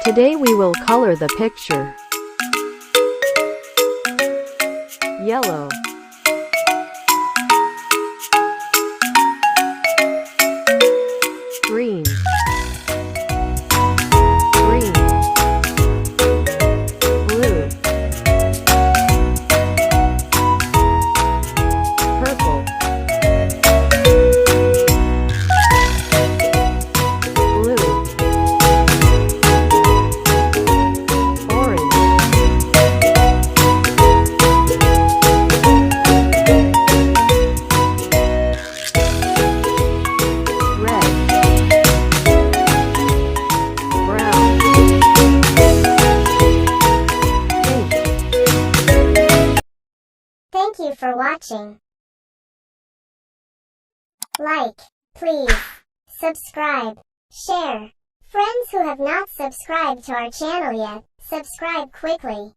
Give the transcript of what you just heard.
Today we will color the picture. Yellow, green, green, blue, purple, blue, orange, red, brown, pink. Thank you for watching. Like, please, subscribe, share. Friends who have not subscribed to our channel yet, subscribe quickly.